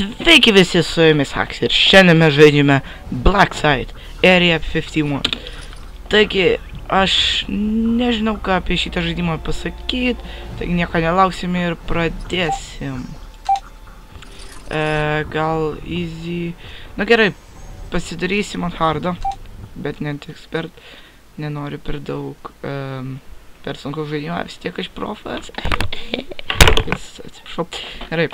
Sveiki visi, su jumis Haks ir šiandien mes žaidžiame Blackside Area 51. Taigi, aš nežinau ką apie šitą žaidimą pasakyti, taigi nieko nelauksim ir pradėsim. Gal easy... Na gerai, pasidarysim ant hardo, bet net expert nenori per daug, per sunku žaidimą, vis tiek aš profas. Atsiprašau. Gerai.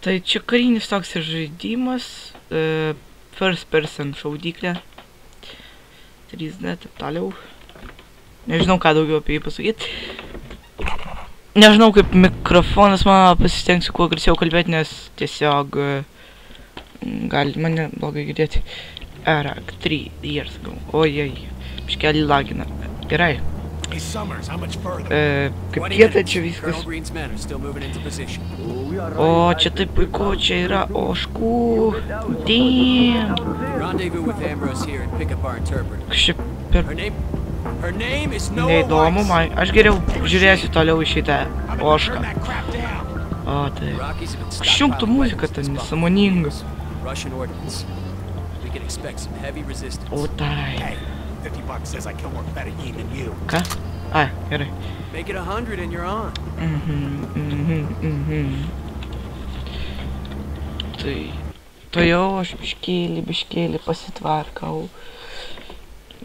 Tai čia karinis toks žaidimas, first person šaudyklė, 3D, taip toliau. Nežinau, ką daugiau apie jį pasakyti. Nežinau, kaip mikrofonas mano, pasistengsiu kuo garsiau kalbėti, nes tiesiog gali mane blogai girdėti. Arak 3 years ago. Ojej, biškelį lagina. Gerai. Kaip kieta čia viskas. O, čia taip puiku, čia yra ožkų. Damn. Kažkaip per... Neįdomu, man. Aš geriau žiūrėsiu toliau į šitą ožką. O, tai... Šjungtų muzika, ta nesąmoninga. O, tai... Ką? Ai, gerai. Tai... To jau aš biškėlį pasitvarkau.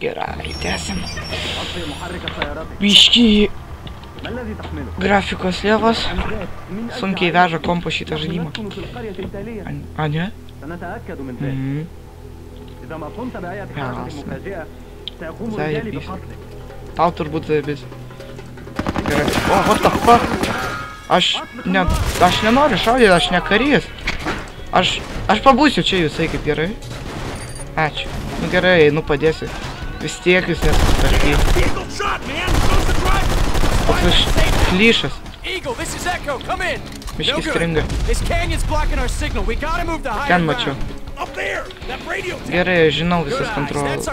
Gerai, tęsim. Biškį... Grafikos lėvas. Sunkiai veža kompo šitą žaidimą. A, ne? Zajebys. Tau turbūt zajebys. Gerai. O, what the fuck? Aš nenoriu šaudyti, aš ne karys. Aš pabūsiu čia visai kaip gerai. Ačiū. Nu gerai, nu padėsiu. Vis tiek jūs nesutvarkyti. Toks flyšas. Miškis stringa. Ten mačiau. Gerai, žinau visas kontrolės.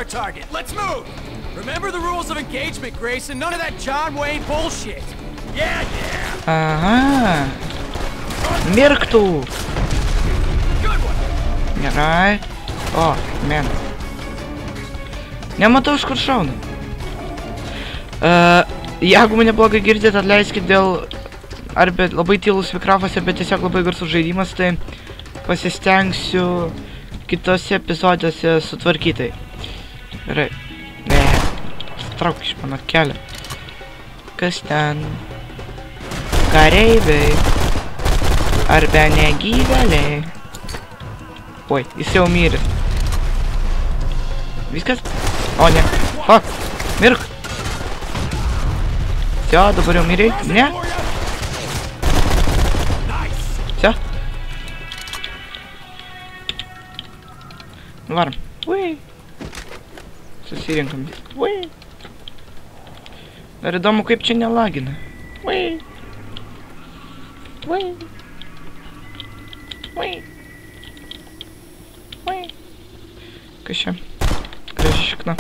Aha. Mirktų. Gerai. O, man. Nematau, iš kur šauna. Jeigu mane blogai girdėt, atleiskit dėl... Arba labai tylus mikrofas, bet tiesiog labai garsus žaidimas, tai pasistengsiu kitose epizodėse sutvarkytai. Gerai. Ne. Strauk iš mano kelio. Kas ten? Kareiviai. Arba negyvėliai. Oi, jis jau mirė. Viskas? O, ne. Fuck. Mirk. Все, dabar jau mirė. Ne. Все. Varam. Ui. Susirinkam. Ui. Dar įdomu, kaip čia nelagina. Ui. Ui. Ui. Ui. Kas čia? Graži šikna.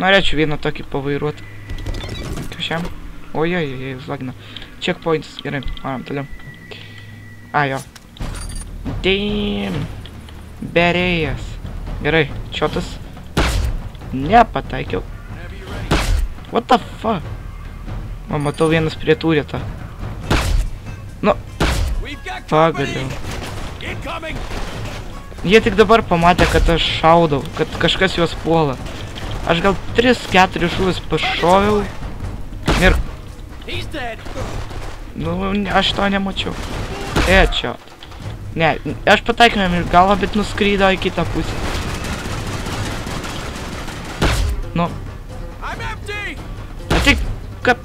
Norėčiau vieną tokį pavairuoti. Kas čia? Ojoj, užlagina. Checkpoints. Gerai, varam toliau. A, jo. Damn. Berėjas. Gerai, čiotas. Nepataikiau. What the fuck? Man matau vienas prie turėtą. Nu. Pagaliau. Jie tik dabar pamatė, kad aš šaudau, kad kažkas juos puola. Aš gal 3-4 šūvis pašoviau. Ir... Nu, aš to nemačiau. Čia. Ne, aš pataikiau jam į galvą, bet nuskrydo į kitą pusę. Nu. Atik... Kap...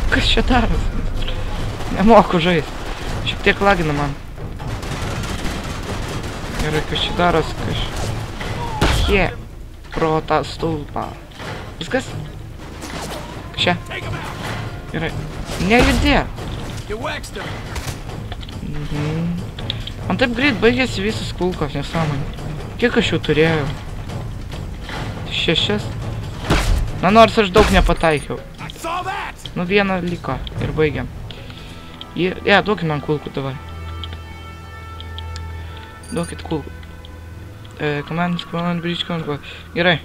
Kas čia daras? Nemoku žaist. Šiek tiek lagina man. Gerai, kas čia daras, He. Pro tą stulpą. Viskas? Kas čia? Gerai. Nejudė. Man taip greit baigėsi visas kulkos, nesąmonė. Kiek aš jų turėjau? 6. Na nors aš daug nepataikiau. Nu vieną liko ir baigiam. Duokit man kulkų dabar. Duokit kulkų. Command, bridge, command. Gerai.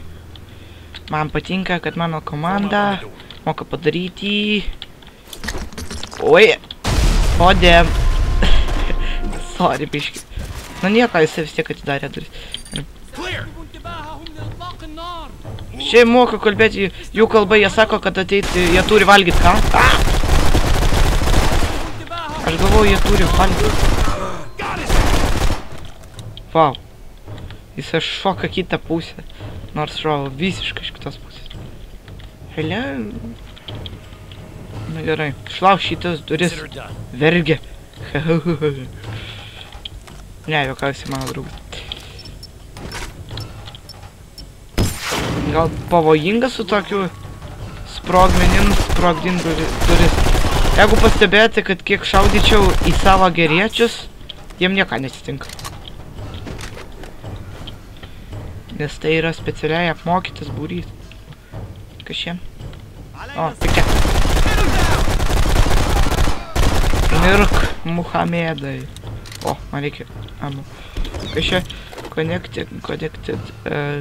Man patinka, kad mano komanda moka padaryti. Oi. Odė. Sorry, biški. Nu nieko, jisai vis tiek atidarė duris. Šiai moka kalbėti jų kalba, jie sako, kad ateiti, jie turi valgyti ką? Aš galvoju, jie turi valgyti. Vau. Jis šoka kitą pusę. Nors šoka visiškai iš kitos pusės. Hello. Na gerai. Šlauš šitas duris. Vergė. Ne, juokausi mano draugas. Gal pavojinga su tokiu sprogmenim sprogdint duris. Jeigu pastebėti, kad kiek šaudyčiau į savo geriečius, jiem nieko nesitinka. Nes tai yra specialiai apmokytas būrys. Kas šiem? O, pikė. Mirk, Muhamedai. O, man reikia ammo. Kas čia? Connected,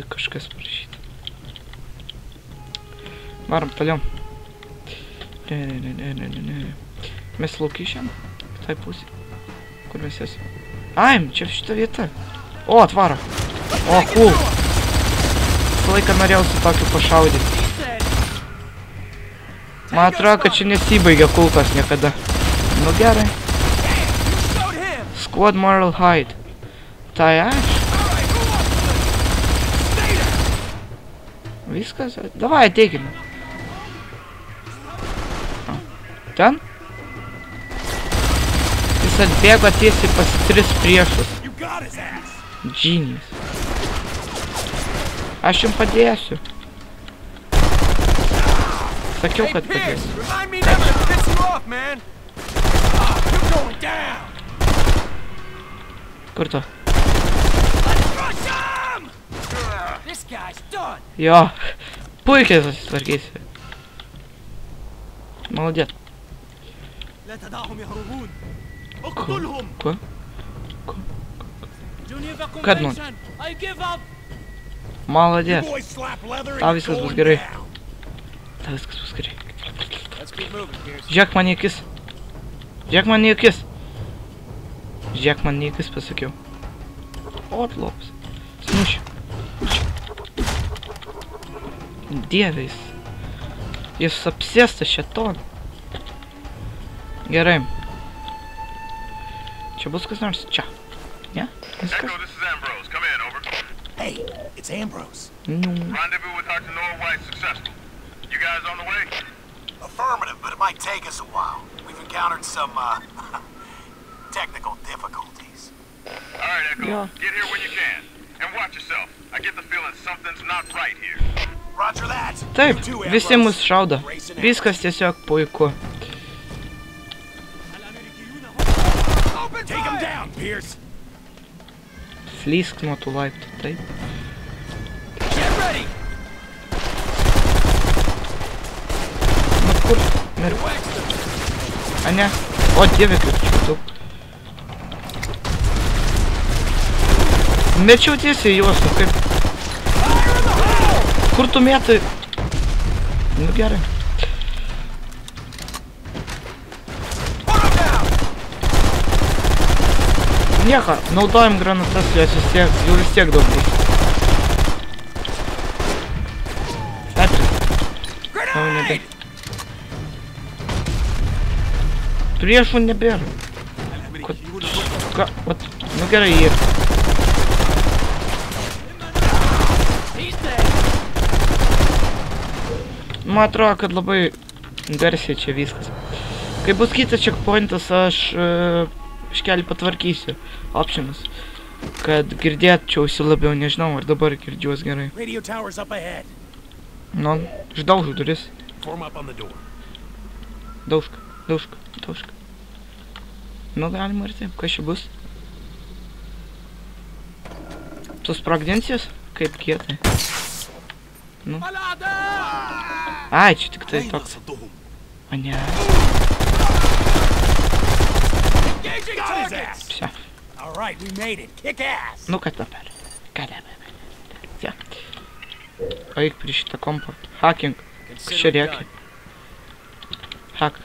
kažkas parašyta. Varom, toliau. Ne. Mes laukišiam. Tai pusė. Kur mes esame? Ai, čia šita vieta. O, atvaro. O, cool. Visą laiką norėjau su tokiu pašaudyti. Man atrodo, kad čia nesibaigia kulkos niekada. Nu gerai. Squad moral hide. Tai aš. Viskas. Davai, ateikime. Ten? Jis atbėgo tiesiai pas 3 priešus. Genius. Aš jums padėsiu. Sakiau, kad padėsiu. Kur tu? Jo. Puikiai susitvarkysi. Молодец. Ko? Kad nu? Молодец. Tau viskas bus gerai. Tau viskas bus gerai. Žiūrėk man į akis. Žiūrėk man į akis. Žiūrėk man į akis, pasakiau. Otlops. Snušiu. Dieve jis. Jis apsėstas šeton. Gerai. Čia bus kas nors? Čia. Ne? Viskas? Echo, this is Ambrose. Come in, over. Hey, it's Ambrose. Rendezvous with Dr. Noah White successful. You guys on the way? Affirmative, but it might take us a while. We've encountered some, technical difficulties. Alright, Echo. Yeah. Get here when you can. And watch yourself. I get the feeling something's not right here. Roger that. Taip, visi mus šaudo. Viskas tiesiog puiku. Take him down, Pierce. Slysk nuo tų laiptų, taip. Get ready. Nu kur? Mirk. A ne? O dieve, kaip čia daug. Mečiau tiesiai juos, nu kaip. Kur tu mėtai? Nu gerai. Nieko, naudojam granatas, jos jų vis tiek daug bus. Ačiū. Jau nebe. Priešų nebėra. Ką? Nu gerai, jie. Man atrodo, kad labai garsiai čia viskas. Kai bus kitas checkpointas, aš iškelį patvarkysiu optionus, kad girdėčiausi labiau, nežinau, ar dabar girdžiuos gerai. Nu, išdaužu duris. Daužk. Nu, galima ir taip, kas čia bus? Tu sprogdinsies? Kaip kietai. Nu. Ai, čia tik tai toks. A ne. Все. Nu, kad dabar. Ką dabar? Все. Eik prie šitą kompą. Hacking. Kas čia rėkia? Hack.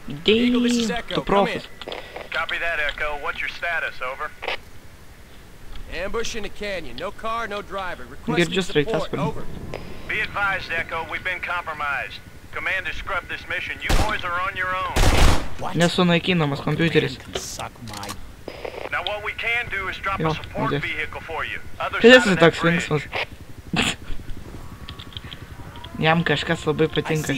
Damn, tu profas. Copy that, Echo. What's your status? Over. Ambush in a canyon. No car, no driver. Girdžiu Requesting support. sraigtasparnį. Over. Be advised, Echo. We've been compromised. Command has scrubbed this mission. You boys are on your own. Nesunaikinamas kompiuteris. Now what we can do is drop Jo, a support молодец. vehicle for you. Other Kodėl side jis of toks that bridge. linksmas? Jam kažkas labai patinka.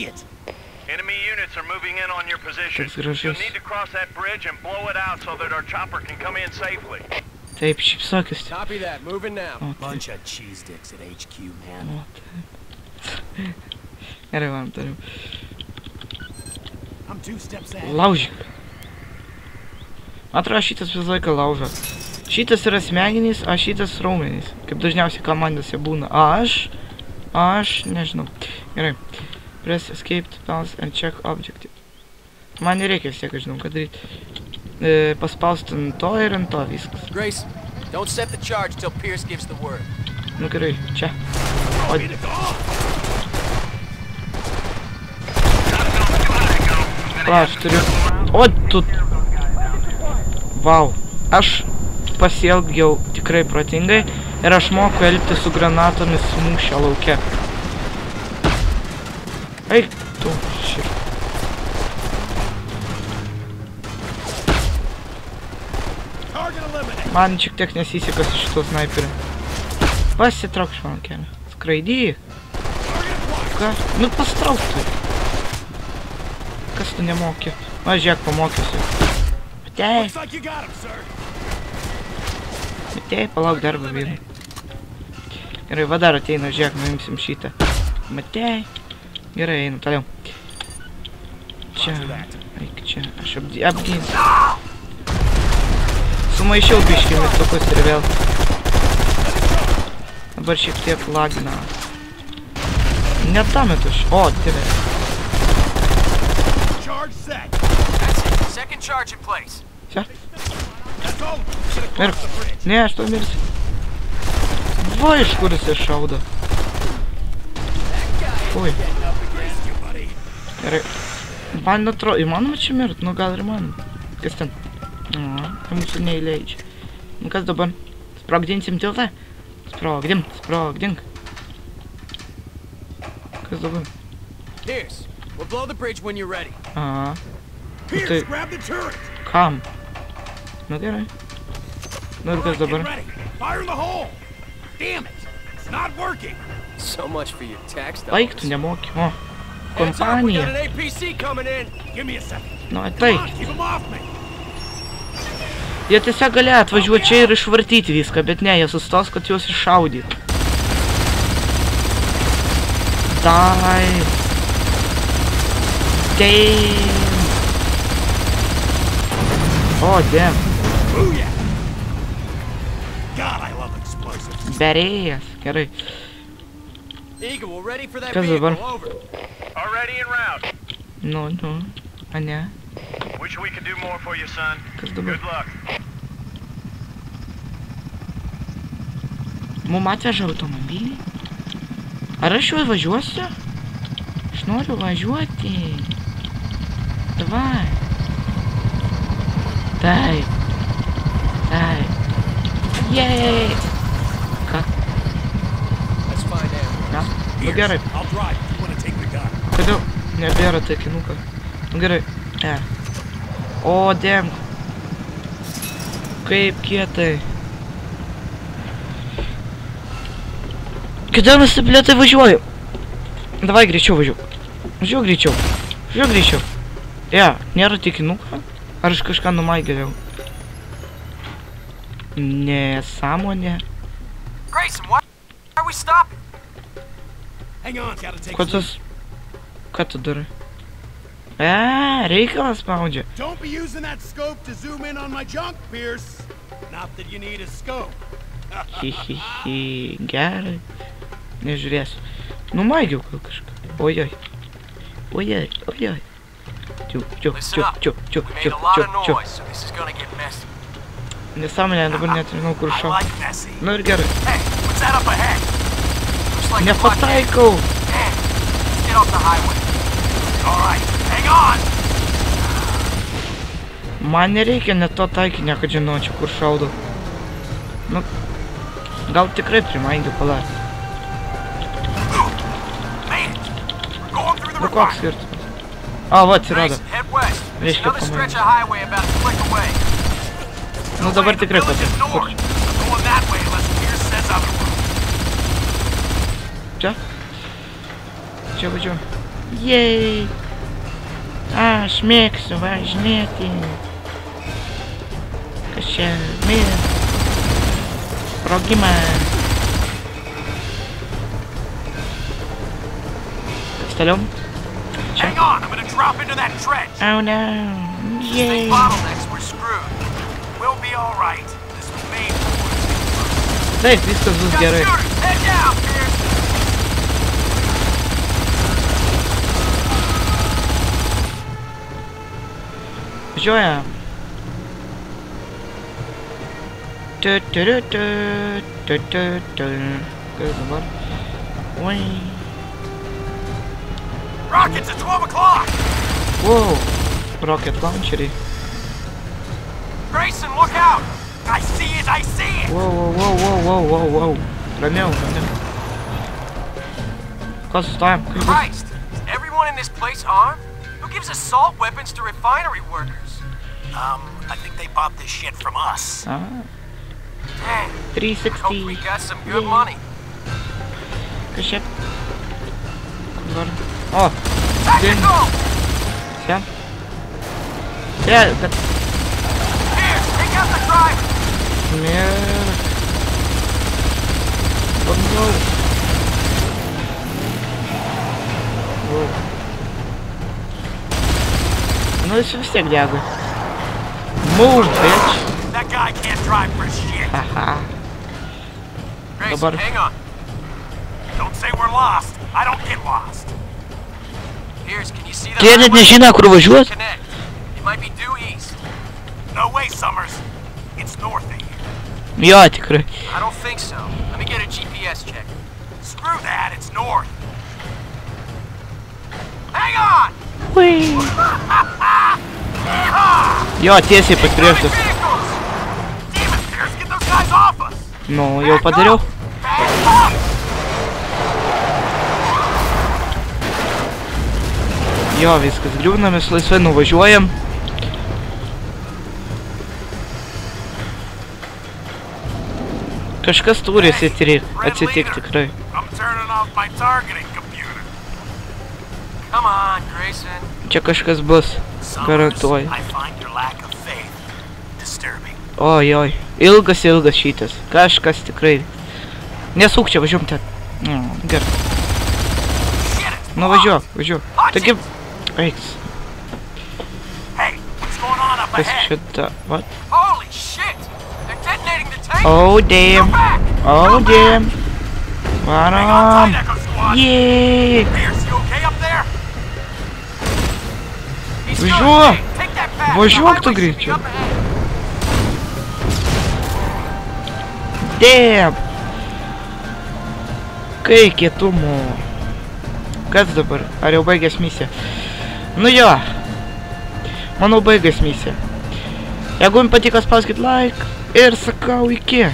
Enemy units are moving in on your position. Toks gražus. You'll need to cross that bridge and blow it out so that our chopper can come in safely. Taip, šypsokis. Copy that. Moving now. O, taip. Bunch of cheese dicks at HQ, man. O, taip. Gerai, varom toliau. I'm 2 steps ahead. Laužyk. Man atrodo, šitas visą laiką laužo. Šitas yra smegeniais, o šitas raumenys. Kaip dažniausiai komandose būna. Aš nežinau. Gerai. Press escape to bounce and check objective. Man nereikia vis tiek, aš žinau, ką daryti. Paspausti ant to ir ant to viskas. Grace, don't set the charge till Pierce gives the word. Nu gerai, čia. O, aš turiu. O, tu. Vau. Aš pasielgiau tikrai protingai ir aš moku elgtis su granatomis mūšio lauke. Eik, tu šit. Man šiek tiek nesiseka su šito snaiperiu. Pasitrauk iš mano kelio. Skraidyk. Ką? Nu pastrauk tu. Kas tu nemoki? Va, žiūrėk, pamokysiu. Matei. Matei, palauk darbą vieną. Gerai, va dar ateina, žiūrėk, nuimsim šitą. Matei. Gerai, einu toliau. Čia. Eik čia. Aš apginsiu. Sumaišiau biškį mygtukus ir vėl. Dabar šiek tiek lagina. Ne tam metu. O, dieve. Second charge in place. Čia. Mirk. Ne, aš to mirsiu. Va, iš kur jis šaudo. Ui. Gerai. Man atrodo, įmanoma čia mirt? Nu, gal ir įmanoma. Kas ten? Tai mūsų neįleidžia. Nu, kas dabar? Sprogdinsim tiltą? Sprogdink. Kas dabar? Pierce, we'll blow the bridge when you're ready. Aha. Nu, tai... Grab the turret. Kam? Nu, gerai. Nu, ir kas dabar? Fire in the hole. Damn it. It's not working. So much for your tax dollars. Laik, tu nemoki. O, Heads up, we got kompanija. an APC coming in. Give me a second. Nu, Come tai. on, keep him off me. Jie tiesiog galėjo atvažiuoti čia ir išvartyti viską, bet ne, jie sustos, kad juos iššaudyt. Dai. Damn. O, damn. Booyah. God, I love explosives. Berėjas. Gerai. Eagle, we're ready for that Kas vehicle. dabar? Over. Already en route. Nu. A ne? Wish we could do more for you, son. Kas dabar? Good luck. Mum atveža automobilį? Ar aš juo važiuosiu? Aš noriu važiuoti. Davai. Taip. Jej. Ką? Let's find out. Na? Nu gerai. I'll drive. You want to take the gun? Kodėl nebėra taikinuką? Nu gerai. O, damn. Kaip kietai. Kodėl mes taip lėtai važiuoju? Davai greičiau važiuok. Važiuok greičiau. Nėra taikinuką? Ar aš kažką numaigėliau? Nesąmonė. Grayson, why are we stopping? Hang on, gotta take Ko tas... Ką tu darai? Reikalas spaudžia. Don't be using that scope to zoom in on my junk, Pierce. Not that you need a scope. Hihihi, gerai. Nežiūrėsiu. Numaigiau gal kažką. Ojoj. Ojoj, ojoj. Listen up. We made a lot of noise, so this is gonna get messy. Nesąmonė, dabar net nežinau kur I šau. like messy. Nu ir gerai. Hey, what's that up ahead? Looks like a Nepataikau. Man, let's get off the highway. All right, hang on. Man nereikia net to taikinio, kad žinočiau, kur šaudau. Nu, gal tikrai primaigiu palauk. Man, we're going through the Nu koks refinery. skirtumas? A, va, atsirado. Grayson, head west. There's Reiškia another stretch pamainė. of highway about a click away. Nu dabar The tikrai village is patiko. north. I'm going that way unless Pierce says otherwise. Čia? Čia važiuoju. Jej! Aš mėgsiu važinėti. Kas čia? Sprogimas. Kas toliau? Hang on, I'm gonna drop into that trench. Oh no. Big Yay. bottlenecks, we're screwed. We'll be all right. This was made for us. Taip, viskas bus Got gerai. shooters. Head down, Pierce. Važiuoja. Kas dabar? Oi. Rockets at 12 o'clock. Wow. Rocket launcheriai. Grayson, look out. I see it, I see it. Wow. Ramiau. Kas sustojam? Kaip bus? Christ, is everyone in this place armed? Who gives assault weapons to refinery workers? I think they bought this shit from us. Ah, Dang, hope 360. we got some good Yay. money. Kas čia? Dabar. O, Tactical! čia. Čia, kad... Pierce, take out the driver. Ir... Bandau. Wow. Nu, jis vis tiek dega. Move, bitch. That guy can't drive for shit. Haha. Grayson, Dabar- hang on. Don't say we're lost. I don't get lost. Pierce, can you see the Jie net highway? nežino, kur važiuot. Connect. It might be due east. No way, Summers. It's north of here. Jo, tikrai. I don't think so. Let me get a GPS check. Screw that, it's north. Hang on! Ui. Yeehaw! Jo, tiesiai pas priešus. Vehicles! Damn it, Pierce, get those guys off us! Nu, jau padariau. Back up! Jo, viskas griūna, mes laisvai nuvažiuojam. Kažkas turi atsitikti tikrai. I'm turning off my targeting computer. Come on, Grayson. Čia kažkas bus, garantuoju. I find your lack of faith disturbing. Oi, ilgas šitas. Kažkas tikrai. Nesuk čia, važiuom ten. Gerai. Shit, it's Nu, blocked. važiuok. Taigi, eiks. Hey, what's going on up Kas ahead? šita, what? Holy shit! They're detonating the tank! Oh, damn. Go back! Oh, Go back! damn. Hang on Varom. tight, Echo Squad! Yeee. Pierce, you okay up there? He's good. Važiuok. Hey, take that back. Važiuok The tu highway should be greičiau. up ahead. Damn. Kai kietumo. Kas dabar? Ar jau baigęs misiją? Nu jo. Manau baigęs misiją. Jeigu jums patiko, spauskit like ir sakau iki.